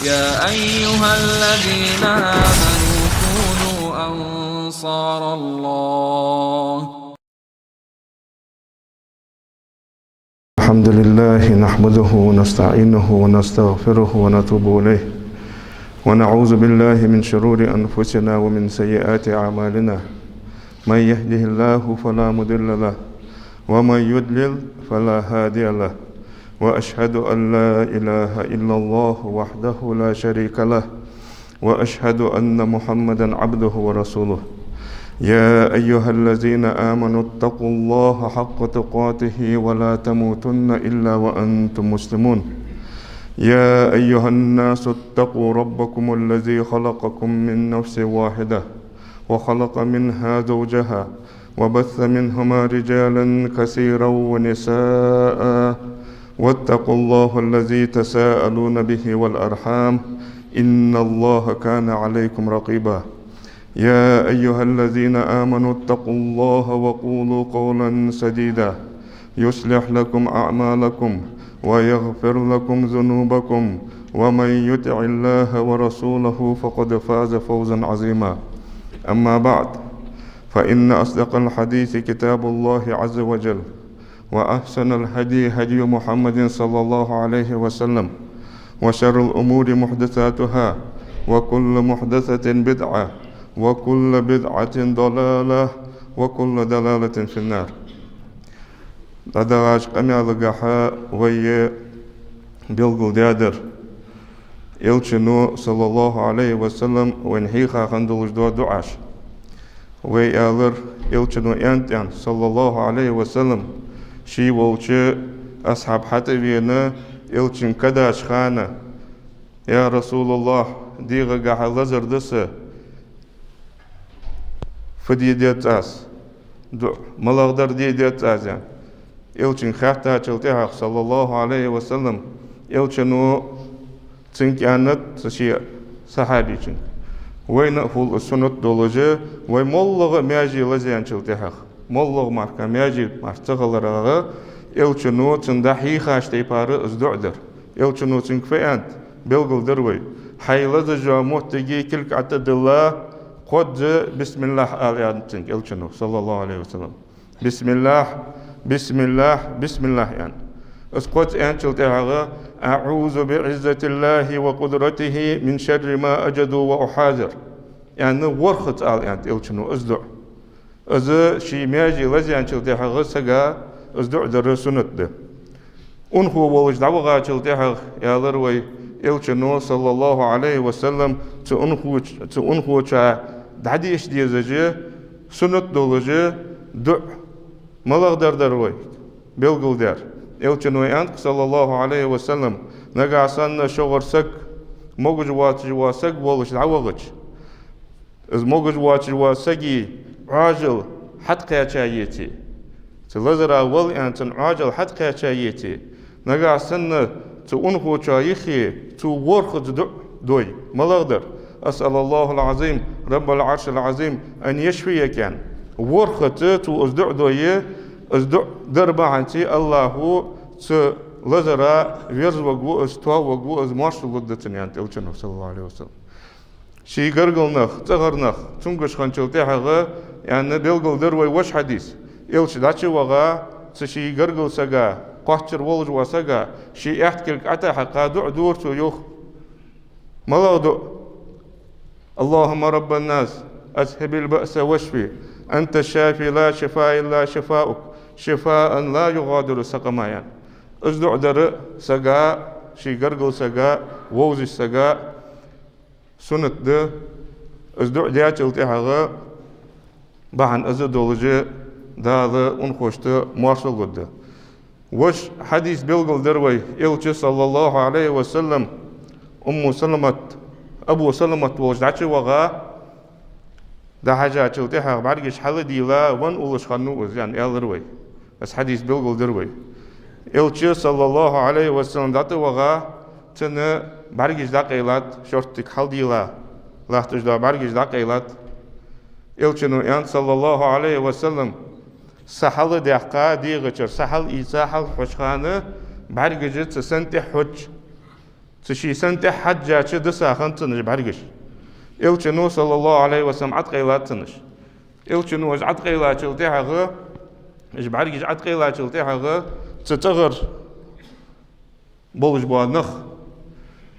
يا أيها الذين آمنوا كونوا أنصار الله. الحمد لله نحمده ونستعينه ونستغفره ونتوب إليه ونعوذ بالله من شرور أنفسنا ومن سيئات أعمالنا. من يهده الله فلا مضل له ومن يضلل فلا هادي له، وأشهد أن لا إله إلا الله وحده لا شريك له، وأشهد أن محمدا عبده ورسوله. يا أيها الذين آمنوا اتقوا الله حق تقاته ولا تموتن إلا وأنتم مسلمون. يا أيها الناس اتقوا ربكم الذي خلقكم من نفس واحدة وخلق منها زوجها وبث منهما رجالا كثيرا ونساء، واتقوا الله الذي تساءلون به والأرحام إن الله كان عليكم رقيبا. يا أيها الذين آمنوا اتقوا الله وقولوا قولا سديدا يصلح لكم أعمالكم ويغفر لكم ذنوبكم، ومن يطع الله ورسوله فقد فاز فوزا عظيما. أما بعد، فإن أصدق الحديث كتاب الله عز وجل، وأحسن الهدي هدي محمد صلى الله عليه وسلم، وشر الأمور محدثاتها، وكل محدثة بدعة، وكل بدعة ضلالة، وكل ضلالة في النار. داداش قميالغاحا وي بيلغل دادر إلشنو صلى الله عليه وسلم ونحيخا خندلج دو دعاش ويالر إلشنو ينتين صلى الله عليه وسلم شي والش أصحاب حتبينا إلشن كداش خانا يا رسول الله ديغا غاحا لزر دسه فديديت أس ملاغدر ديديت أس يعني إلشن خاطا تلتها صلى الله عليه وسلم إلشنو تنكيانت تشي صحابي تشن وين فول السنة دولجة وين مولغ ماجي لزيان تلتها مولغ ماركا ماجي مارتغلرغا إلشنو تندحي خاشتي بار ازدعدر إلشنو تنكفيانت بلغل دروي حيلد جاموت تجي كلك عتد الله قد بسم الله آليان تنك إلشنو صلى الله عليه وسلم بسم الله بسم الله بسم الله يعني اسقط أنشل تهاغا أعوذ بعزة الله وقدرته من شر ما أجد وأحاذر يعني ورخت آليان إلشنو أزدع أز شي ماجي لزي أنشل تهاغا سقا أزدع در سنت ده أنخو ولج دعوغا أنشل تهاغ يا لروي إلشنو صلى الله عليه وسلم تأنخو تا دعديش ديزجي سنت دولجي دع ملاغ دروي بلغل دار إلشنو أنت صلى الله عليه وسلم نقع سنة شغر سك موجج واتجوا سك ولش دعوغج إذ موجج واتجوا سكي عاجل حتى قياتشايتي تلزر أول أنت عاجل حتى قياتشايتي نقع سنة تأنخو شايخي ورخد دوي ملاغدر أسأل الله العظيم رب العرش العظيم أن يشفيك يعني ورخت تو أزدع دوي أزدع دربا عنتي الله لزرا ويرز وقو استوا وقو ازمارش لدتن يعني إلشنو صلى الله عليه وسلم شي قرقل نخ تغر نخ تنقش خانشلتي حقا يعني بيلقل دروي وش حديث إلش داتشي وغا تشي قرقل سقا قحشر ولج وسقا شي احتكلك عتا حقا دع دورتو يوخ ملا دع اللهم رب الناس أذهب البأس واشفي أنت الشافي لا شفاء إلا شفاؤك شفاء لا يغادر سقما يعني ازدع در سقا شي قرقل سقا ووزش سقا سنة ده ازدع ديات التحاغا بحن ازدولجي داغا انخوشت مارشل قد وش حديث بلغل دروي إلشي صلى الله عليه وسلم أم سلمة أبو سلمة وجدعشي وغا ده حاجة تلتحاغ بعدش حل ديلا وان أولش خانو يعني إلروي بس حديث بلغل دروي إلشي صلى الله عليه وسلم داتي وغا تنه بعدش داقيلات شورتك حل ديلا لاحتج دا بعدش داقيلات إلشنو يعني صلى الله عليه وسلم سحل دقا ديغچر سحل إيساحل حشخانه برگجت سنت حج تشي سنت حجة دسا خنتنش بعرقش إلشنو صلى الله عليه وسلم عد قيلات تنش إلشنو عد قيلات شلتها غا إج بعرقش عد قيلات شلتها غا تتغر بولش بوا نخ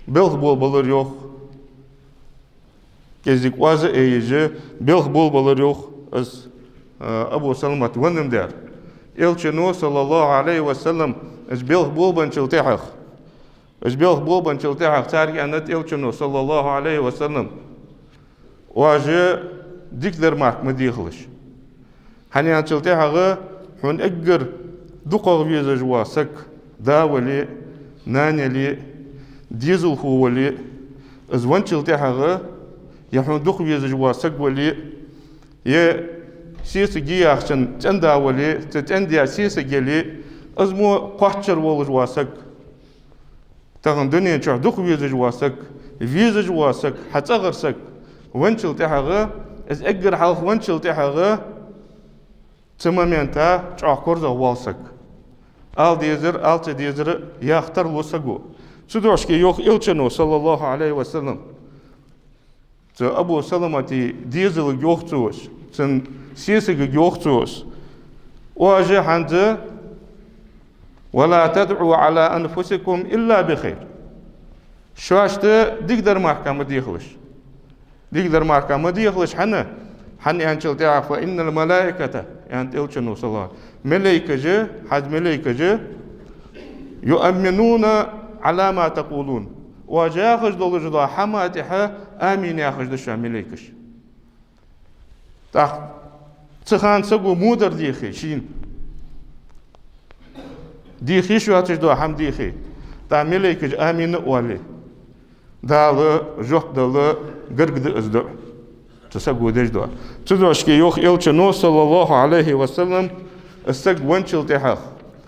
بلغ بول بولر يوخ كزيك وازا ايجي بلغ بول بولر يوخ از أبو سلمة ونم دار إلشنو صلى الله عليه وسلم إج بلغ بول بن شلتها إج بلغ بول بن شلتها تاري أنت إلشنو صلى الله عليه وسلم واجه ديكلر مارك مديخلش هني أنشلتها غا هون أجر دقاق فيزا جواسك داولي نانيلي ديزل هو ولي أزوان شلتها غا يحون دق فيزا جواسك ولي يه سيس جي أخشن تندا ولي تتندي سيس جلي أزمو قحشر ول جواسك تغن دنيا شو دق فيزا جواسك حتى غرسك وانشل تحغى از اجر حلخ وانشل تحغى تمامين تا شاكورزا والسك آل ديزر يختار لوسقو سدوش كي يوخ إلشنو صلى الله عليه وسلم تا أبو سلمة ديزل يوختوش تن سيسك يوختوش واجه عند ولا تدعوا على أنفسكم إلا بخير شواشت ديقدر محكمة ديخلش ديقدر محكمة ديخلش حنا أنشل تعرف فإن الملائكة يعني إلشنو صلى الله عليه وسلم ملائكة حد ملائكة يؤمنون على ما تقولون وجاخش دول جدا حماتها آمين ياخش دشا ملائكة تخان سقو مودر ديخي شين ديخي شو هاتش حم ديخي ملائكة آمين والي دال جوح دال قرقد ازدع تسقو دجدوا تدوش كي يوخ إلشنو صلى الله عليه وسلم السق وانشل تحخ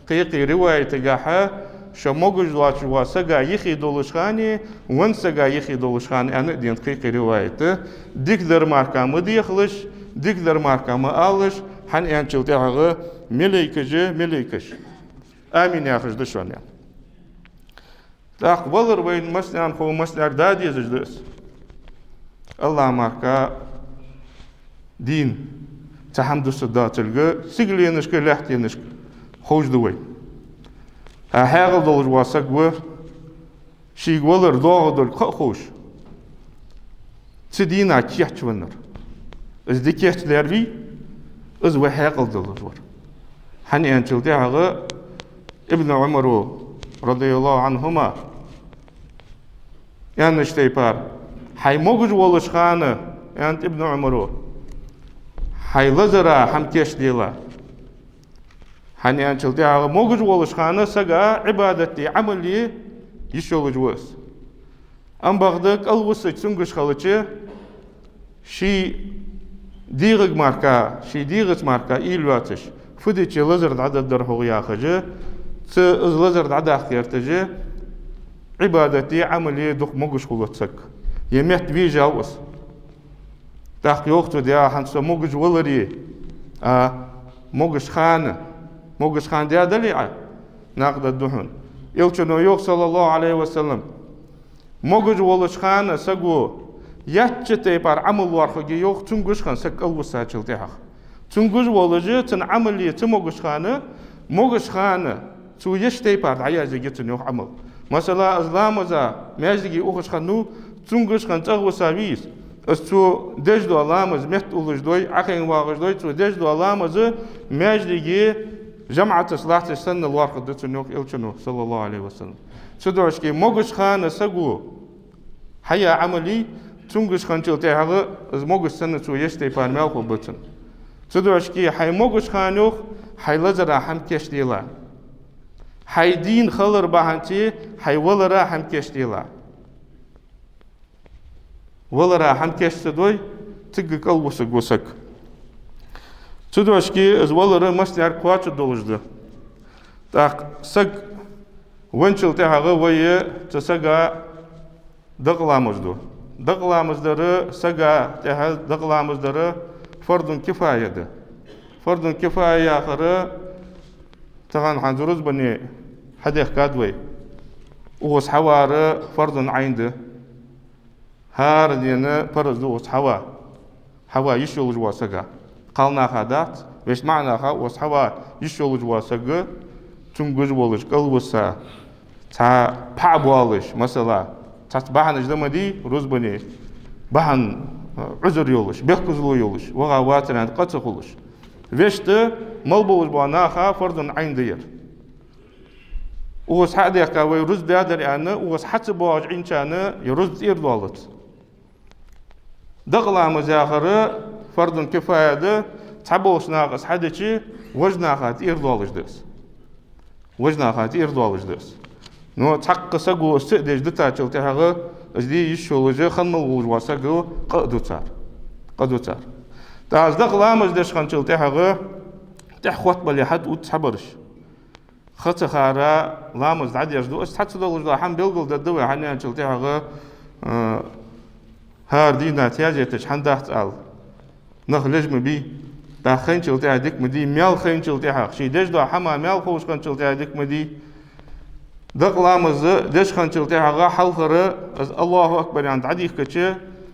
قيقي رواية تقاحا شموغج واشوا سقا يخي دولشخاني وان سقا يخي دولشخاني أنا دين قيقي رواية ديك در ماركامة ديخلش ديك در ماركامة آلش حن انشل تحخ ملائكش آمين ياخش دشوان يعني تاقبلر وين مسلان خو مسلار دادي زجدس الله ماركا دين تحمد الصدات الجا سجلينش كلاحتينش خوش دوي هاغل دول واسق و شي ولر دول خوش تدينا كيحت ونر از دي كيحت لاربي از وهاغل دول حني انشل تاغا ابن عمر رضي الله عنهما يعني اشتيبار حي موجج ولش خانه يعني ابن عمر حي لزرا حمكش ديلا حني انشلتي هذا موجج ولش خانه سقا عبادتي عملي يشول جوس ام بغدك الوسك سنجش خلچه شي ديغ ماركا شي ديغت ماركا ايلواتش فديتش لزر عدد در هو ياخجه لزر عدد اختيارتجه عبادتي عملي دق موجش خلصك يمت بيجا وس تاخ يوختو ديا حنسو موجش ولري موجش خان ديا دليعة ناقد الدهون يلشنو يوخ صلى الله عليه وسلم موجش ولش خان سقو ياتشتي بار عمل وارخجي يوخ تنجش خان سق الوساچل تيخ تنجش ولجي تن عملي تموجش خان تو يشتي بار عياجي جتن يوخ عمل مثلا أزلام وزا ماجدي أخش خنو تونغش خن تغو سابيس استو دجدو علامز مهت أولش دوي عقين واغش دوي تو دجدو علامز ماجدي جمعة صلاة السنة الوارق دتنوك إلشنو صلى الله عليه وسلم تدوش كي موغش خان سقو حيا عملي تونغش خن تلتي هذا از موغش سنة تو يشتي بان مالكو بتن تدوش كي حي موغش خانوخ حي لزرا حم كش ديلا حي دين خلر بحنتي حي ولرا حم كش ديلا ولرا حم كش تدوي تقق الوسق وسق تدوش كي از ولرا مسلار قواتش دولجده تاق سق وانشل تهاغ ويه تسقا دقلامزدر سقا تهال دقلامزدر فرض كفاية ده فرض كفاية آخر تغان حنزروز بني حديق كادوي وغس حوار فرض عينده هار دينا فرض وغس حوا يشول جواسقا قالنا خادات ويش معنى خا وغس حوا يشول جواسقا تنجز بولش قلبسا تا بابوالش مثلا تا بحن جدما دي رزبني بحن عذر يولش بيخكزلو يولش وغا واتر عند قصخولش ويشت ملبوش باناخا فرض عين دير وغس حد يقاوي رز بيادر يعني وغس حتى بواج عينشانا يرز تير دولت دغلا مزاخرة فرض كفاية ده تحبوش ناقص حدشي وجناخا تير دولش دس وجناخا تير دولش دس نو تحق سقو استقدش دتا تشلتها اجدي يشولجه خنمل وجواسقو قدو تار تاز دغلا مزدش خنشلتها تحوت بلي حد وتحبرش خطة خارا لامز عاد يجدو حتى لو جدو حم بيلقل ددوي حنيان شلتها هار دينا تياجتش حندحت ال نخلج مبي دا خين شلتها ديك مدي ميال خين شلتها شي دجدو حما ميال خوش خين شلتها ديك مدي دق لامز دش خين شلتها حلخر الله اكبر عند عديك كتش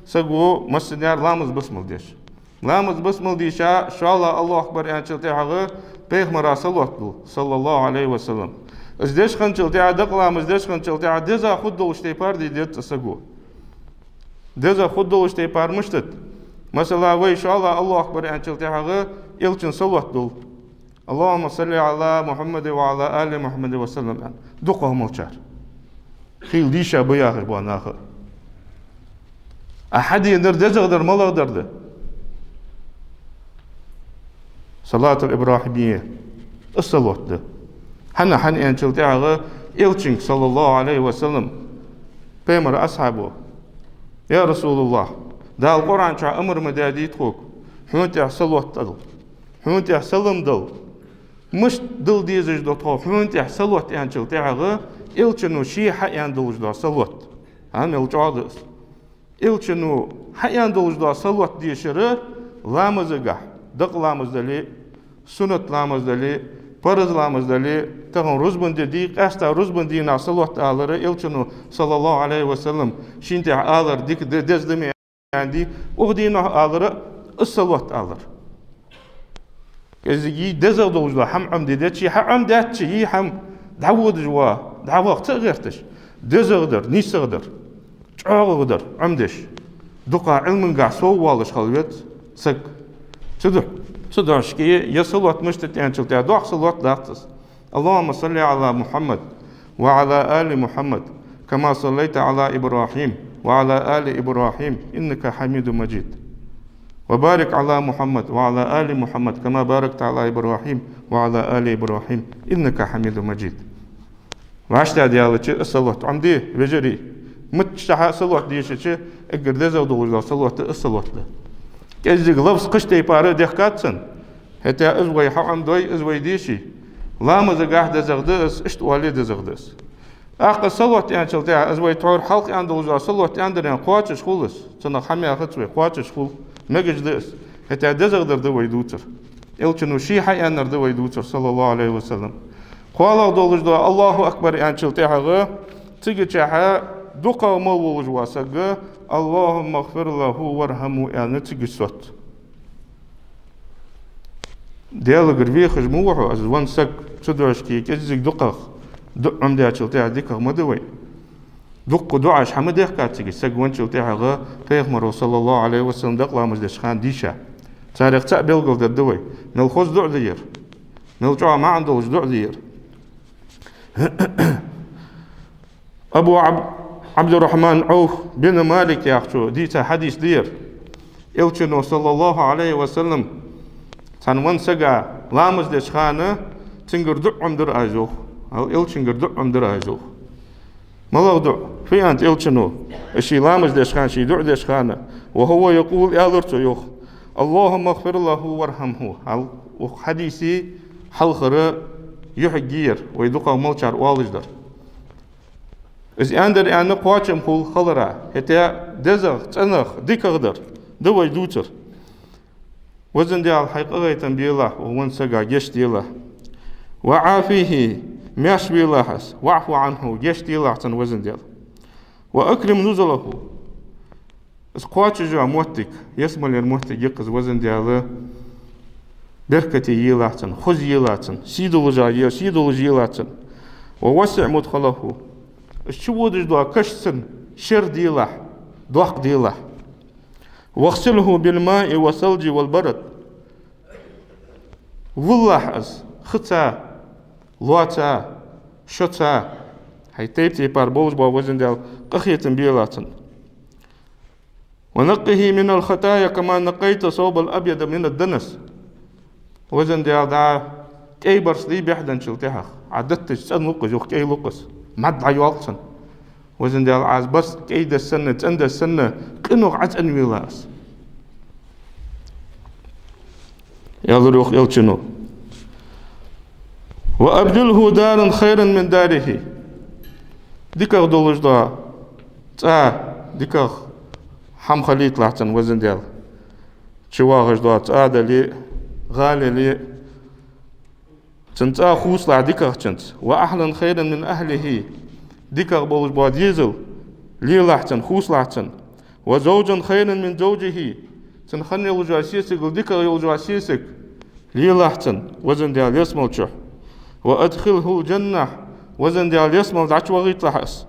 سقو مسنيار لامز بسمل ديش لامز بسمل ديشا شاء الله اكبر عند شلتها پیغمبر صلى الله عليه وسلم ازدش خنچلتها دقلام ازدش خنچلتها دزا خود دوشتي پار ديت تسقو دزا خود دوشتي پار مشتت مثلا وي شاء الله اكبر عند شلتها يلچن صلوات دول اللهم صل على محمد وعلى ال محمد وسلم دقه ملچار خيل ديشا بياخر باناخر احد يندر دزغدر ملغدر صلاة الإبراهيمية الصلاة ده حنا أنشلتها إلشين صلى الله عليه وسلم بيمر أصحابه يا رسول الله ده القرآن شا أمر مدادي تخوك حونتي صلاة دل حونتي سلم دل مش دل ديزج دل تخوك حونتي صلاة أنشلتها إلشينو شي حيان دلج دا صلاة هم الجادس إلشينو حيان دلج دا صلاة ديشره لامزقه دق لامزدلي سنت لامزدلي فرض لامزدلي تغن رزبن دي قاستا رزبن دي ناصلوت آلر إلچنو صلى الله عليه وسلم شينتي آلر ديك دزدمي عندي وغدينا آلر الصلوت آلر كذي دزو دوجلا هم عمدي داتشي هم داتشي هم دعوة جوا دعوة تغيرتش دزغدر نيسغدر تعغدر عمدش دقا علم قاسو والش خلوت سك صدرشكي يصلوات مشتت أنشلتها دوح صلوات داختس اللهم صل على محمد وعلى آل محمد كما صليت على إبراهيم وعلى آل إبراهيم إنك حميد مجيد وبارك على محمد وعلى آل محمد كما باركت على إبراهيم وعلى آل إبراهيم إنك حميد مجيد وعشتا ديالتي الصلاة عمدي بجري متشتها صلاة ديشتي اقر دزو دوغلا صلاة الصلاة كذلك لفظ قشتي باره ديخكاتسن حتى ازوي حقم دوي ازوي ديشي لامز قاح دزغدس اشت والي دزغدس اقا صلوة شلتها ازوي تعور حلق اندوزا صلوة اندرين قواتش خولس سنة حمي اختصوي قواتش خول مجج دس حتى دزغدر دوي دوتر الچنو شي حي انر دوي دوتر صلى الله عليه وسلم قوالا دولج دو الله اكبر شلتها غا تيجي چاها دوقا مولوج واسقا اللهم اغفر له وارحمه يعني تيجي صوت ديالغر بيخج موحو از وان سق تدرشكي كزيك دقق دق عمدي اتشلتها ديك مدوي دق دعاش حمديخ كاتيجي سق وان شلتها غا پیغمبر صلى الله عليه وسلم دقلا مجدش خان ديشا تاريخ تا بيلقل ددوي نلخوز دع دير نلجع ما عنده دع دير ابو عبد الرحمن عوف بن مالك ياخشو ديتا حديث دير إلچنو صلى الله عليه وسلم تنوان سقا لامز ديش خانة تنقر دعم در آجوخ أو إلچنقر دعم در آجوخ ملو دع في أنت إلچنو اشي لامز ديش خان شي دع ديش خانة وهو يقول يالرتو يوخ اللهم اغفر له وارحمه حديثي حلخر يحجير ويدقى ملچار والجدر إذ أندر أن قواتم خل خلرا هتا دزغ تنخ ديكغدر دوي دوتر وزن دي الحقيقة تنبيه الله وون سقا جش دي الله وعافيه ماش بيلاحس واعفو عنه يشتي لحسن وزن ديال وأكرم نزله اسقواتش جوا موتك يسمل الموتك يقز وزن ديال بركتي يلاتن خذ يلاتن سيدو جاي سيدو يلاتن ووسع مدخله الشود جدوا كشسن شر ديله ضحك ديله واغسله بالماء والثلج والبرد والله أز خطا لواتا شتا هاي تيبتي بار بوز با وزن ديال قخيتن بيلاتن ونقه من الخطايا كما نقيت صوب الأبيض من الدنس وزن ديال دا كي برسلي بيحدن شلتها عدتش سن لقس يوخ كي لقس مد عيوالسن وزن ديال عاز بس كي دا السنة تند السنة كنوغ عز أنويلاس يالروخ يلچنو وأبدله دارا خيرا من داره ديكاغ دولج دا ديكاغ حم خليط لحتن وزن ديال شواغش دا دالي غالي لي تنتا خوص لا ديكاغ تنت وأحلا خيرا من أهله ديكاغ بولج با ديزل لي لحتن خوص لحتن وزوجا خيرا من زوجه تنخني يلجوا سيسك ديكاغ يلجوا سيسك لي لحتن وزن ديال يسمل تشوح وأدخله الجنة وزن ديال يسمل دعش وغيت لحس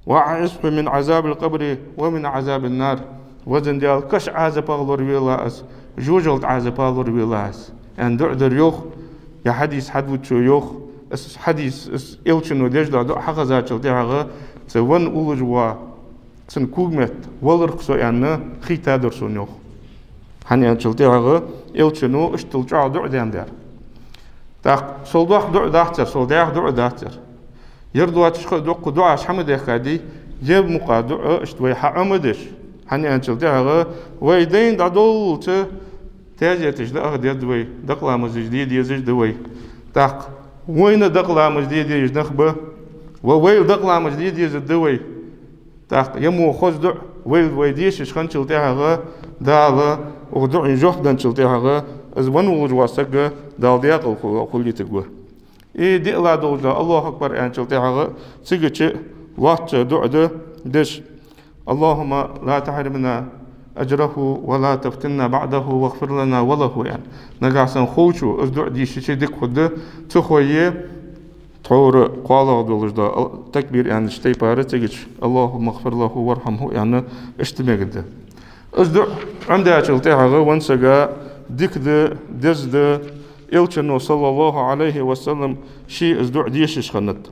وعصف من عذاب القبر ومن عذاب النار وزن ديال كش عذاب أغلور بيلاس جوجلت عذاب أغلور بيلاس يعني دعدر يوخ يا حديث حدوتشو يوخ حديث إلشنو ديجلا دو حقزاتشل ديها تون أولجوا تن كوغمت ولرقصو يعني خيتا درسون يوخ هني أنشل ديها إلشنو اشتلجع دعدان دير تاق صلدوح دعداتر صلداح دعداتر يردوا تشخ دوق دعاء حمد يخادي جيب مقادع اشتوي حمدش هني أنشل ديها ويدين دادول تاجي تجدا أخذ يدوي دقلا مزجديد يزج دوي تاق وين دقلا مزجديد يزج نخبه وويل دقلا مزجديد يزج دوي تاق يمو خزدع ويل ويديش شخن شلتها دال وغدع يجوح دن شلتها أزبن وجواسك دال دياقل كل تقوى إيه دي الله دوجا الله أكبر أن شلتها سيجتش وقت دعده دش اللهم لا تحرمنا أجره ولا تفتنا بعده واغفر لنا وله يعني نجاسن خوشو أزدع دي شيء ديك خد تخويه طور قاله دولجدا تكبير يعني شتي بارتجش اللهم اغفر له وارحمه يعني اشتمجد أزدع عندها شلتها وانسجا ديك دز إلشنو صلى الله عليه وسلم شيء أزدع ديش خنت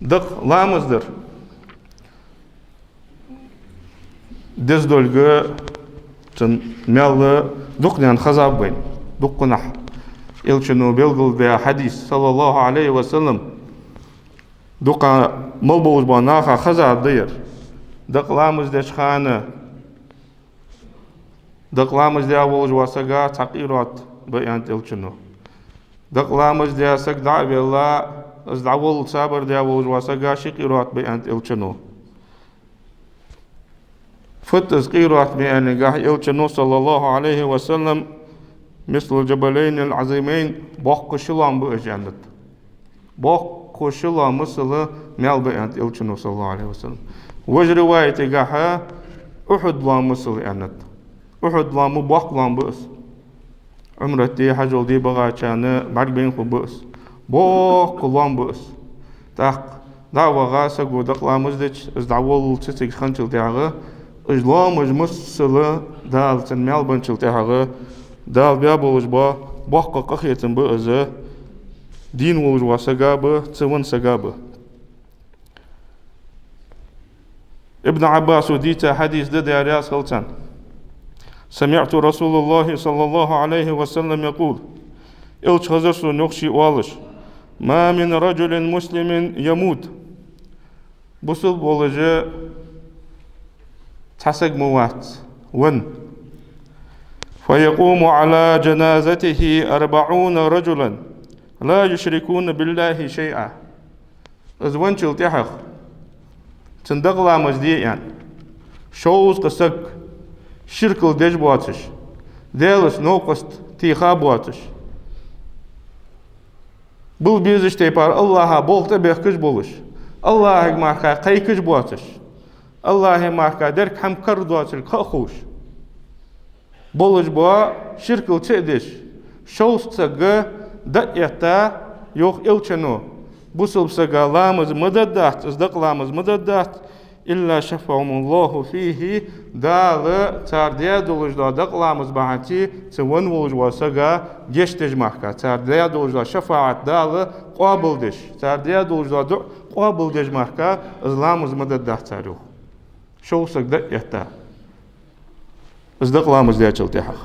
دق لا مصدر دز دولجا تن مال دقنان خزاب بين دقنح إلشنو بيلغل بها حديث صلى الله عليه وسلم دقا ملبوز باناخا خزاب دير دق لامز دش خانة دق لامز دي أولج واسقا تقيرات بيانت إلشنو دق لامز دي سق دعا بالله از دعوال صابر دي أولج واسقا شقيرات بيانت إلشنو فتز قيرات بيان قاح إلشنو صلى الله عليه وسلم مثل الجبلين العظيمين باق شلام بأجانت باق شلام مثل مال بيانت إلشنو صلى الله عليه وسلم وجه رواية قاحة أحد لام مثل أنت أحد لام باق لام بأس عمرتي حجل دي بغاشانة بعربين خو بأس باق لام بأس تاق دعوة غاسق ودق لام ازدج از دعوة تسيق خنشل تاغا اجلام اجمسل دال تنميال بنشل تاغا دال بيابولج با باق قخيتن بأزا دين ولج واسقابه تسون سقابه ابن عباس وديتا حديث دي رياس خلطان سمعت رسول الله صلى الله عليه وسلم يقول إلش خزرسو نقشي والش ما من رجل مسلم يموت بصل بولجة تحسق موات ون فيقوم على جنازته 40 رجلا لا يشركون بالله شيئا از ونشل تحق تندقلا مجدي يعني شوز قسق شركل ديج بواتش ديلس نوقست تيخا بواتش Бұл безіштей пар Аллаха болта беккіж болыш. Аллахы марка қайкіж болатыш. Аллахы марка дер камкар дуатыл қақуш. Болыш боа ширкіл чедеш. Шоустығы дәйетта yok ilçenu. Bu sılpsaga lamız mıdaddat, ızdak lamız mıdaddat. İlla şefa'umullahu fihi dalı tardiya dolujda dak lamız bahati sıvın volujwa saga geçtej mahka. Tardiya dolujda şefaat dalı qabildiş. Tardiya dolujda qabildiş mahka ızlamız mıdaddat tarih. Şoğsak da'yetta. Izdak lamız diye çıltihaq.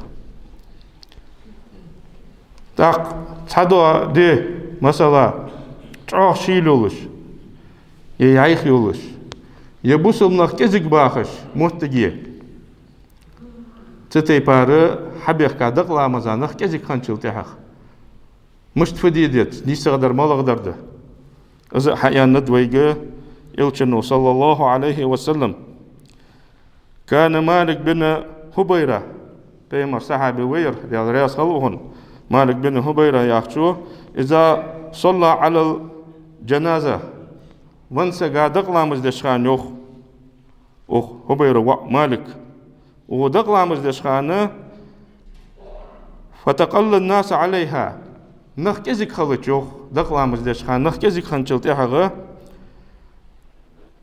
Tak çadwa de mesela çok şiil oluş. Ya yayık oluş. Ya bu sılnak kezik bakış muhtegi. Çıtay parı habih kadık lamazanık kezik kançıltihaq. Müştfedi edet. Nisi kadar malı kadardı. Azı hayanı dvaygı ilçinu sallallahu aleyhi ve sellem. Kana Malik bin Hubayra. Peymar sahabi veyr. Riyal riyas haluhun. Malik bin Hubayra yaxçu. İza صلى على الجنازة وانسى قادق لامز دشخان يوخ هبير مالك ودق لامز دشخان فتقل الناس عليها نخ كزيك خلط يوخ دق لامز دشخان نخ كزيك خنشلتها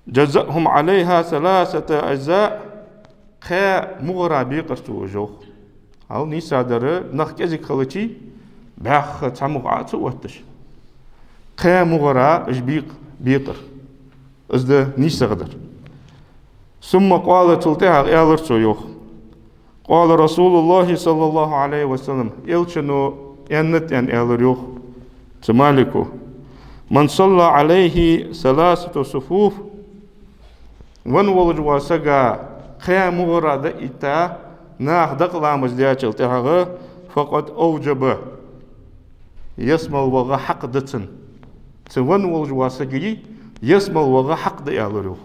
جزأهم عليها ثلاثة أجزاء خا مغرابي قرتو جوخ أو نيسا در نخ كزيك خلطي باخ تعمق عاتو واتش قيام غرا إجبيق بيقر إزده نيش تقدر ثم قال تلتها إيالرسو يوخ قال رسول الله صلى الله عليه وسلم إلشنو ينت ين إيالر يوخ تمالكو من صلى عليه ثلاثة صفوف ونولج واسقا قيام غرا دا إتا ناخ دقلامز ديا تلتها فقد أوجب يسمى الوغا حق دتن تون والجواسقي يسمى الوغا حق دي يالرو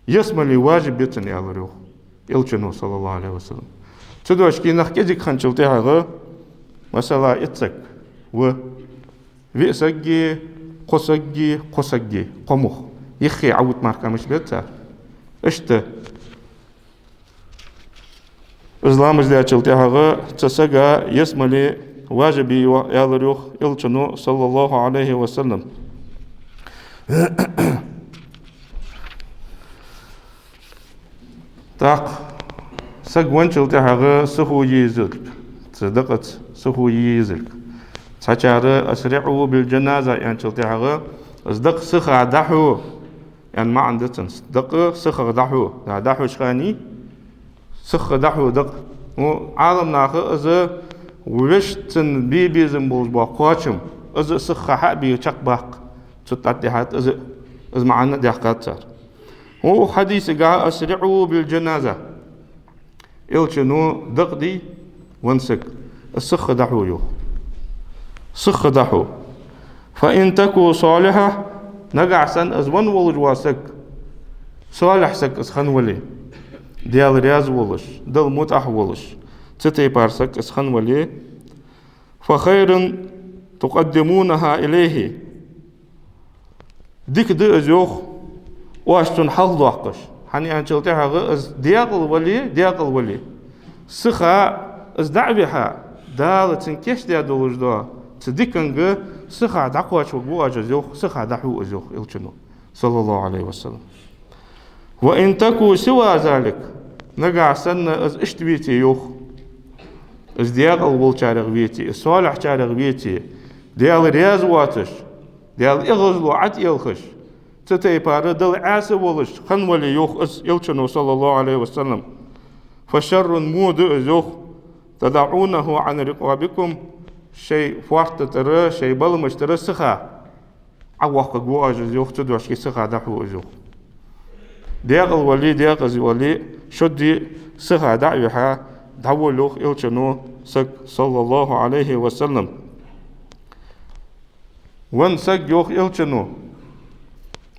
يسمى لي واجب دتن يالرو يلچنو صلى الله عليه وسلم تدوش كي نخكيزك خنشلتها مثلا اتسك و ويسقي قسقي قمخ يخي عود ماركا مش بيتا اشت ازلام ازلي چلتها تسقا يسمى لي واجبي يالريوخ إلچنو صلى الله عليه وسلم تاق سقوان چلتها سخو يزلك صدقت سخو يزلك تشار أسرعوا بالجنازة يعني چلتها صدق سخا دحو يعني ما عندتن صدق سخا دحو دحو شخاني سخا دحو دق عالم ناخ أزا وشتن بيزم بولجبا قواشم از سخا حبي چق باق تطاتحات از معنا دحقات صار هو حديث قال اسرعوا بالجنازه يلشنو دقدي ونسك السخ دحو يو سخ دحو فان تكو صالحه نقع سن از ون ولج واسك صالح سك اسخن ولي ديال رياض ولش دل متح ولش تتي بارسك اسخن ولي فخير تقدمونها إليه ديك دي أزيوخ واشتن حظ واقش حاني أنشلتها غز دياقل ولي سخا از دعبها دالة تنكيش ديا دولج دوا تديكنغ سخا دعقواش وقواج أزيوخ سخا دحو أزيوخ إلچنو صلى الله عليه وسلم وإن تكو سوى ذلك نقع سنة از اشتبيتي يوخ از دياقل والشارع بيتي الصالح شارع بيتي ديال رياض واتش ديال إغزلو عت يلخش تتي بار دل عاسى ولش خن ولي يوخ اس يلچنو صلى الله عليه وسلم فشر مود يوخ تدعونه عن رقابكم شيء فوقت ترى شيء بلمش ترى سخا عوق جواج يوخ تدوش كي سخا دحو يوخ ديال ولي ديال ولي شدي سخا دعوها دعولوخ يلچنو سك صلى الله عليه وسلم وان سك يوخ يلچنو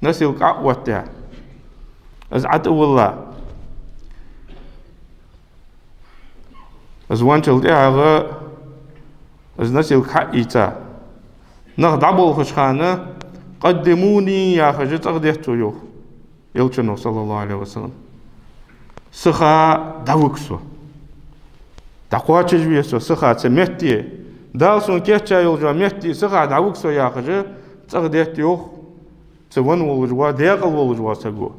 نسيل قعوته از عدو الله از وان چلتها از نسيل حقيتا نغضبوا خشخانة قدموني يا خجت أغديتو يوخ يلچنو صلى الله عليه وسلم سخا داوكسو تقواتش بيسو سخا تمتي دالسون كيتشا يلجوا متي سخا داوكسو يا خجت أغديتو يوخ تون والجوا ديقل والجوا سقو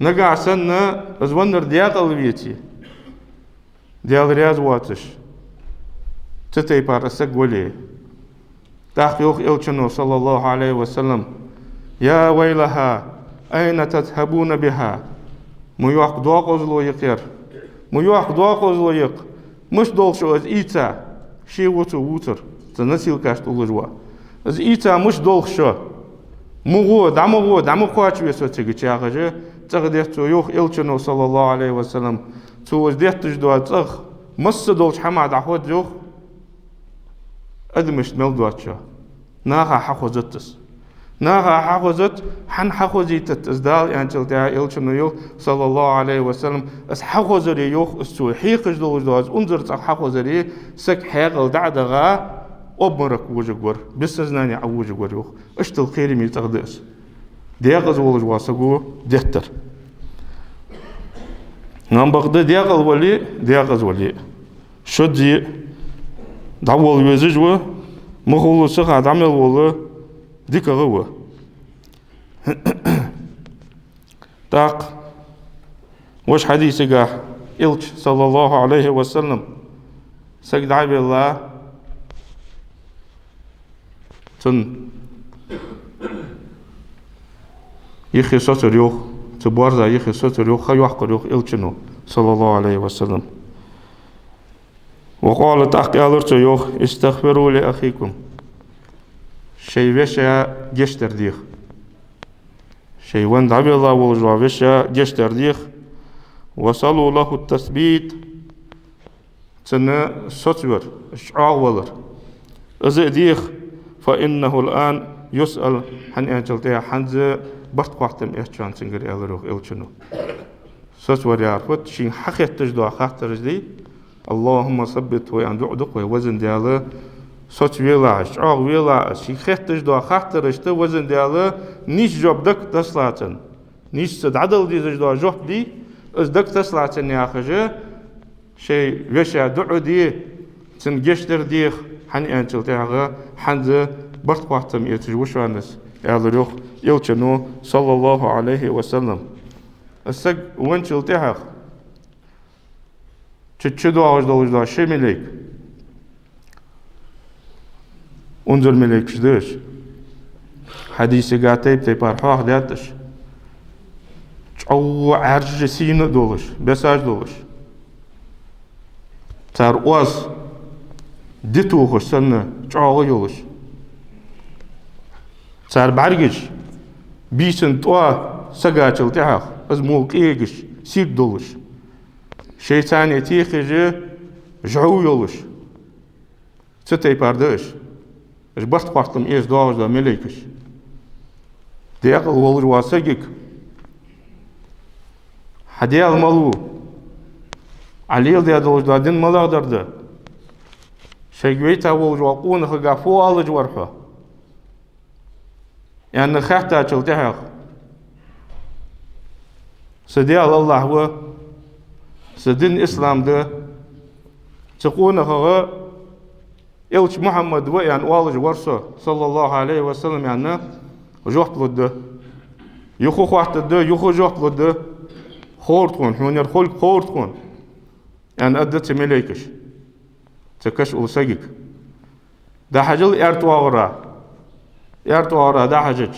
نقع سنة أزونر ديقل بيتي ديال رياض واتش تتي بارسك ولي تحقيق يلچنو صلى الله عليه وسلم يا ويلها أين تذهبون بها ميوح دوق أزلو يقير ميوح دوق أزلو يق مش دولشو از إيتا شي ووتر تنسيل كاشت أولجوا از إيتا مش دولشو مغو دمو قواچ ويسو تيجي چاقجي تغديتو يوخ يلچنو صلى الله عليه وسلم تو از ديتش دوا تغ مس دولش حماد عهود يوخ أدمش ملدواتشا ناها حخوزتس ناها حخوزت حن حخوزيتت ازدال يعني تلتها يلچنو يوخ صلى الله عليه وسلم اس حخوزري يوخ استو حيقش دولش دواز انزرت حخوزري سك حيقل دعدغا أبمرك وجهور بس زناني عوجهور يوخ اشتل خيري مي تغدس ديغز ولج واسقو دهتر نام بغدا ديغل ولي ديغز ولي شدي داول وزجو مخولو سخا دامل ولو ديكغو تاق وش حديثك إلش صلى الله عليه وسلم سجد عبد الله تن يخي سطر يوخ تبارزا يخي سطر يوخ خيوحقر يوخ إلچنو صلى الله عليه وسلم وقال تحقيالرتو يوخ استغفروا لأخيكم شي وشا جشتر ديخ شي وند عبد الله والجوا وشا جشتر ديخ وصلوا له التثبيت تن سطور شعاولر أزي ديخ فإنه الآن يسأل عن أجلتها حنز برت قواتم إحجان سنجر إلروخ إلچنو سطور يعرفت شين حقيت تجدوا خاطر جدي اللهم ثبت ويان دعدق وزن دياله سوت ويلاش أو ويلاش شي خيتش دوا خاطر جدي وزن دياله نيش جوب دك تسلاتن نيش تدعدل دي جدوا جوب دي از دك تسلاتن يا خجه شي وشا دعو دي تنجشتر ديخ حن أنتلتها حنز برت قواتم يتجوشوانس يالروخ يلچنو صلى الله عليه وسلم السق وانتلتها تشدو أوج دولجدا شي ملك انظر ملك شدش حديثي قاتيب تيبار حاق داتش او عرج سين دولش بساج دولش تار اوز ديتو خوش سنة چاقو يولش تار برگش بيسن توا سقاچل تحاق از موقعيگش سير دولش شيطان يتيخي جعو يولش ستي باردش اش برت قواتم ايش دواج دا مليكش ديقل ولج واسقك حديال ملو عليل ديا دولج دا دين ملاغدر دا شيقويتا ولج وقون خقافو آلج ورحا يعني خاحتا چلتحق سديال الله هو سدين إسلام ده تقول خا إلش محمد ويان والج ورسو صلى الله عليه وسلم يعني جوحت لده يخو خوحت ده يخو جوحت لده خورتكون حونير خلق خورتكون يعني أدت مليكش تكش أوسجك ده حجل ارتوارا ده حجج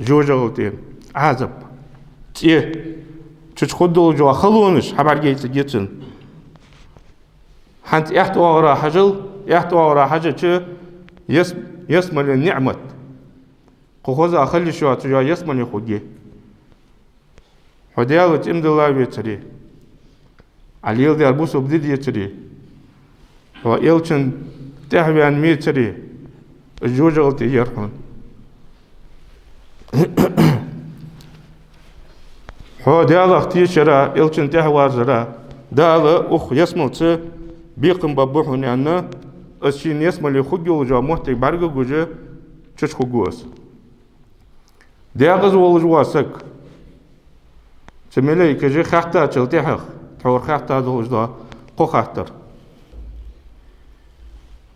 جوجا غلطين عازب تيه تشخدوا جوا خلونش حبر جيت جيتن حنت احتوارا حجل چه يسمل النعمة قوزا خلي شو تجا يسمل خودي حديالة امدلا بيتري عليل ديال بوسو بدي يتري وإلشن تهبان ميتري الجوجل تيرحون هو ديالا اختي شرا إلشن تهوار زرا دالا أخ يسمل تي بيقم بابوحون يعني أشين يسمى خجو جا محتي برجو جوجة تش خجوس دياغز والجواسك تملي كجي خاطر تلتحق تور خاطر دوج دا قو خاطر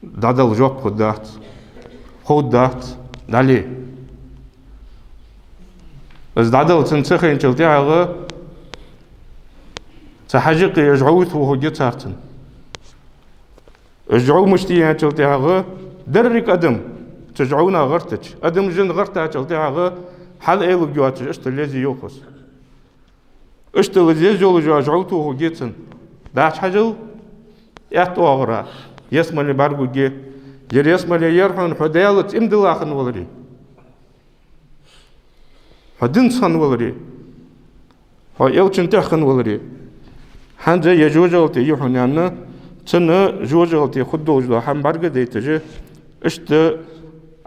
دادل جوب خدات خدات دالي از دادل تنسخين تلتحق تحجق يجعوث وهو جتارتن اجعو مشتيان تلتحق درك أدم تجعونا غرتج أدم جن غرتها تلتحق حال ايلو جواتج اشتلازي يوخس اشتلازي جولو جعوث وهو جتن داش حجل يحتو أغرى يسمى لي بارغو جي ير يسمى لي يرحون حدالة امدلاخن ولري حدن صن ولري هو يلچن تخن ولري حنجا يجوجلتي يحنانا تنا جوجلتي خدو جدا هم بارغ ديتجي اشت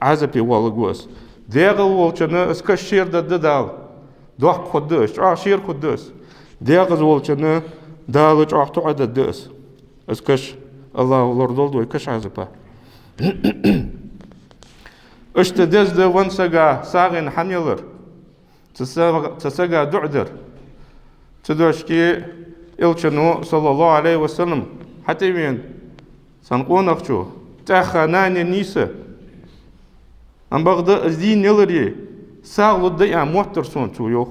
عزبي والغوس ديغل ولچنا اسكا شير دال دوح خدوش شير خدوس ديغل ولچنا دالج احتو عدد دس اسكش الله لوردول دوي كش عزبا اشت دز ده ونسغا ساغن حميلر تسغا دعدر تدوشكي إلشنو صلى الله عليه وسلم حتى وين سنقون أخشو تأخناني نيسة أم بغدا الدين نلري ساغ لدي أم محترسون تو يوخ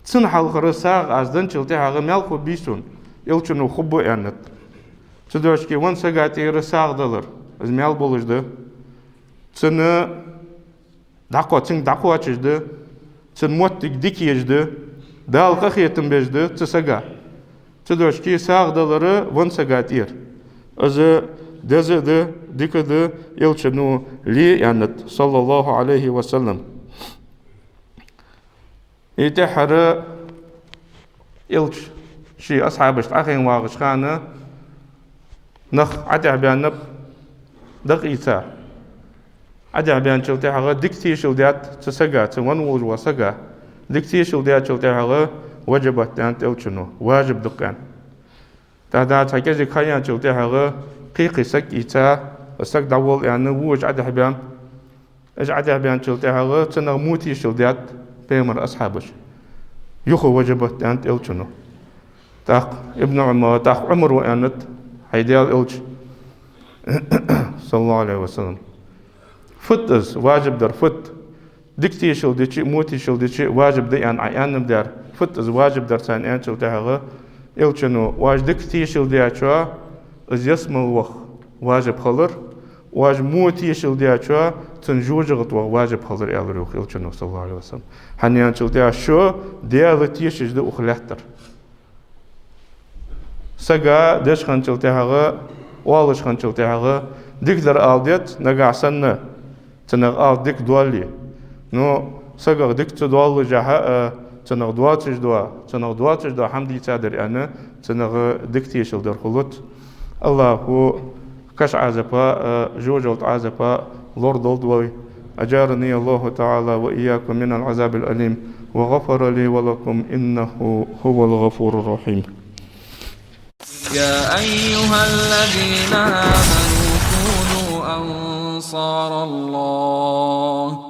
تسن حلقر ساغ أزدن چلتي حاغ مالكو بيسون إلشنو خبو أنت تدوشكي وان ساغاتي رساغ دلر از مال بولجده تسن داقوا تسن داقوا چجده تسن موتك ديكي يجده دالقا خيتم بجده تساغا تدوشكي ساغ دلر وان ساغاتير از دزده ديكده إلشنو لي أنت صلى الله عليه وسلم يتحر إلش شي أصحابش أخين واغش خانه نخ عدع بيان دق إيسا عدع بيان شلتي حقا دكتي شلديات تسقى تون وجوا سقى دكتي شلديات شلتي حقا وجبت أنت إلشنو واجب دقان تهدا تاكيزي خيان شلتي حقا قيقي سك إيسا سك داول يعني ووج عدع بيان إج عدع بيان شلتي حقا تنغموتي شلديات بيمر أصحابش يخو وجبت أنت إلشنو تاق ابن عمر تاق عمر وأنت هيديال إلش صلى الله عليه وسلم فتز واجب در فت دكتي شل ديشي موتي شل ديشي واجب دي أن عيانم در فتز واجب در سان أن شل دهغه إلشنو واج دكتي شل دياشوا از يسم الوخ واجب خلر واج موتي شل دياشوا تنجوجغت واجب خلر يالروخ إلشنو صلى الله عليه وسلم حنيان شل دياشوا ديالتيش جد أخلحتر سجا دش خنشلتي هذا والش خنشلتي هذا ديكدر أوديت نجع سنة تنغ أود ديك دوالي نو سجا ديك تدوال جها تنغ دواتش دوا حمدي تادر أنا تنغ ديك تيشل در خلوت الله هو كش عزبا جوجلت عزبا لورد دوي أجارني الله تعالى وإياكم من العذاب الأليم وغفر لي ولكم إنه هو الغفور الرحيم. يا أيها الذين آمنوا كونوا أنصار الله